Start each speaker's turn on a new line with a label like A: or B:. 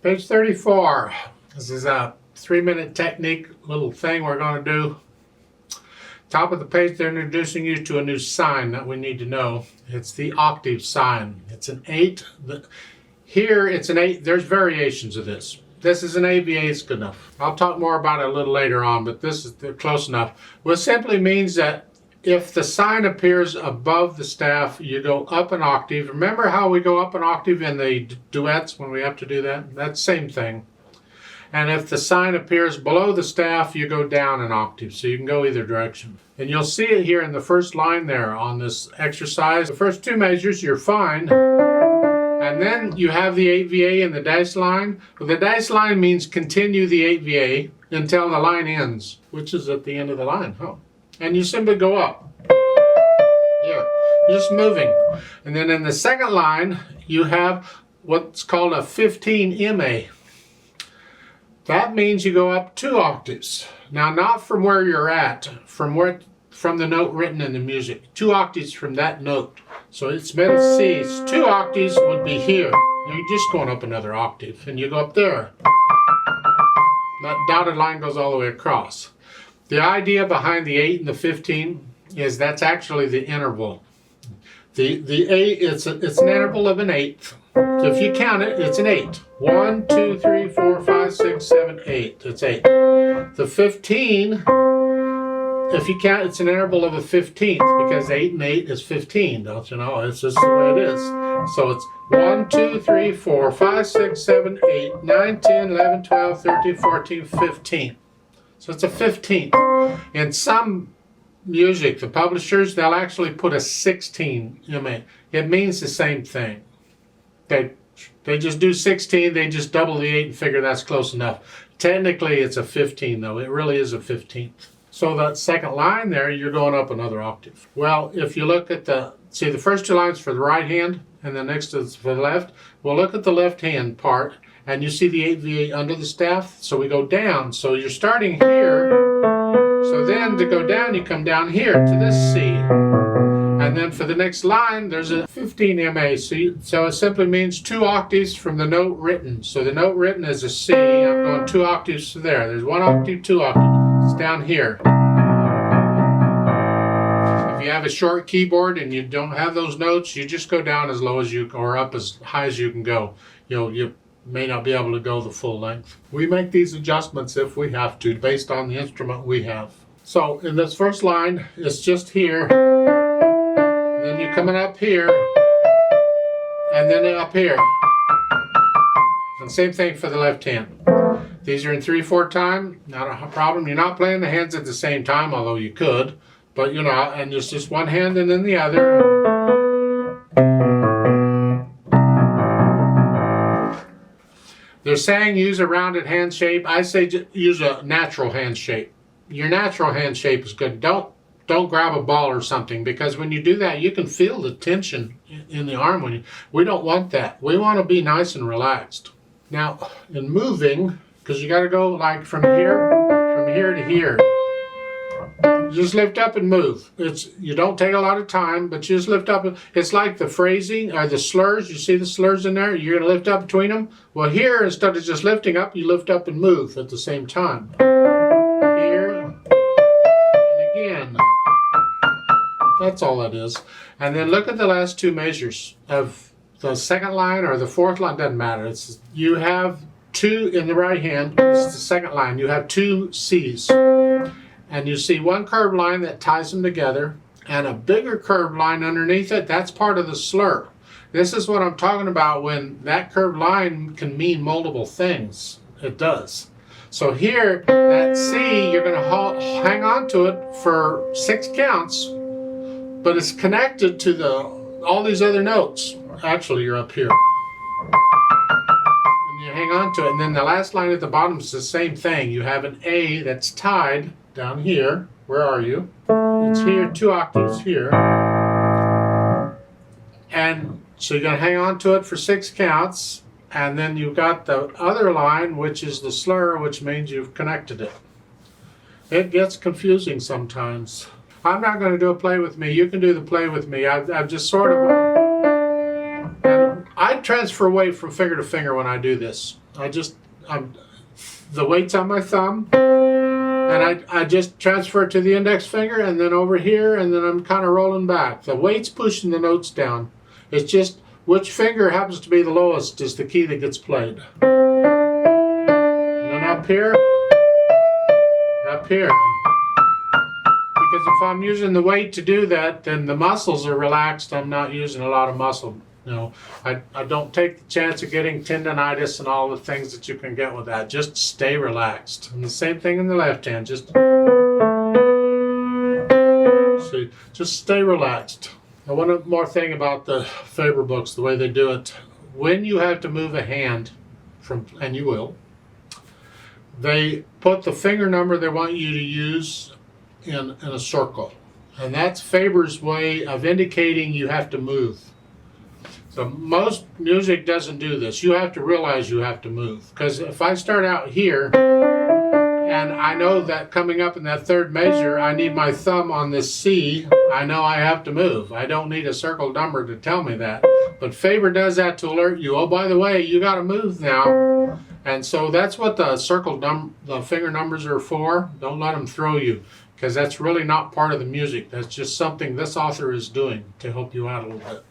A: Page 34. This is a 3-minute technique little thing we're going to do. Top of the page, they're introducing you to a new sign that we need to know. It's the octave sign. It's an 8. Here it's an 8. There's variations of this. This is an AVA, it's good enough. I'll talk more about it a little later on, but this is close enough. What simply means that if the sign appears above the staff, you go up an octave. Remember how we go up an octave in the duets when we have to do that? That's the same thing. And if the sign appears below the staff, you go down an octave. So you can go either direction. And you'll see it here in the first line there on this exercise. The first 2 measures, you're fine. And then you have the AVA and the dash line. Well, the dash line means continue the AVA until the line ends, which is at the end of the line. Oh. And you simply go up. Here, you're just moving. And then in the second line, you have what's called a 15 MA. That means you go up 2 octaves. Now, not from where you're at, from the note written in the music. 2 octaves from that note. So it's middle C. 2 octaves would be here. You're just going up another octave, and you go up there. That dotted line goes all the way across. The idea behind the 8 and the 15 is that's actually the interval. The 8, it's an interval of an 8th. So if you count it, it's an 8. 1, 2, 3, 4, 5, 6, 7, 8. It's 8. The 15, if you count, it's an interval of a 15th because 8 and 8 is 15. Don't you know? It's just the way it is. So it's 1, 2, 3, 4, 5, 6, 7, 8, 9, 10, 11, 12, 13, 14, 15. So it's a 15th. In some music, the publishers, they'll actually put a 16 MA. It means the same thing. They just do 16, they just double the 8 and figure that's close enough. Technically, it's a 15, though. It really is a 15th. So that second line there, you're going up another octave. Well, if you look at the first 2 lines for the right hand, and the next is for the left. Well, look at the left hand part, and you see the AVA under the staff. So we go down. So you're starting here. So then to go down, you come down here to this C. And then for the next line, there's a 15 MA. So it simply means 2 octaves from the note written. So the note written is a C. I'm going 2 octaves to there. There's 1 octave, 2 octaves. It's down here. If you have a short keyboard and you don't have those notes, you just go down as low as you or up as high as you can go. You may not be able to go the full length. We make these adjustments if we have to, based on the instrument we have. So in this first line, it's just here. And then you're coming up here, and then up here. And same thing for the left hand. These are in 3/4 time, not a problem. You're not playing the hands at the same time, although you could. But you know, and it's just one hand and then the other. They're saying use a rounded hand shape. I say use a natural hand shape. Your natural hand shape is good. Don't grab a ball or something, because when you do that, you can feel the tension in the arm. We don't want that. We want to be nice and relaxed. Now, in moving, because you got to go like from here to here. Just lift up and move. You don't take a lot of time, but you just lift up. It's like the phrasing or the slurs. You see the slurs in there? You're going to lift up between them. Well, here, instead of just lifting up, you lift up and move at the same time. Here and again. That's all that is. And then look at the last 2 measures of the second line or the fourth line. Doesn't matter. You have 2 in the right hand. This is the second line. You have 2 C's. And you see one curved line that ties them together and a bigger curved line underneath it. That's part of the slur. This is what I'm talking about when that curved line can mean multiple things. It does. So here, that C, you're going to hang on to it for 6 counts, but it's connected to all these other notes. Actually, you're up here. And you hang on to it. And then the last line at the bottom is the same thing. You have an A that's tied down here. Where are you? It's here, 2 octaves here. And so you're going to hang on to it for 6 counts. And then you've got the other line, which is the slur, which means you've connected it. It gets confusing sometimes. I'm not going to do a play with me. You can do the play with me. I've just sort of... I transfer weight from finger to finger when I do this. the weight's on my thumb, and I just transfer it to the index finger, and then over here, and then I'm kind of rolling back. The weight's pushing the notes down. It's just which finger happens to be the lowest is the key that gets played. And then up here. Because if I'm using the weight to do that, then the muscles are relaxed. I'm not using a lot of muscle. You know, I don't take the chance of getting tendonitis and all the things that you can get with that. Just stay relaxed. And the same thing in the left hand. Just stay relaxed. Now, one more thing about the Faber books, the way they do it. When you have to move a hand from, and you will, they put the finger number they want you to use in a circle. And that's Faber's way of indicating you have to move. So most music doesn't do this. You have to realize you have to move. Because if I start out here, and I know that coming up in that third measure, I need my thumb on this C, I know I have to move. I don't need a circle number to tell me that. But Faber does that to alert you, oh, by the way, you got to move now. And so that's what the the finger numbers are for. Don't let them throw you, because that's really not part of the music. That's just something this author is doing to help you out a little bit.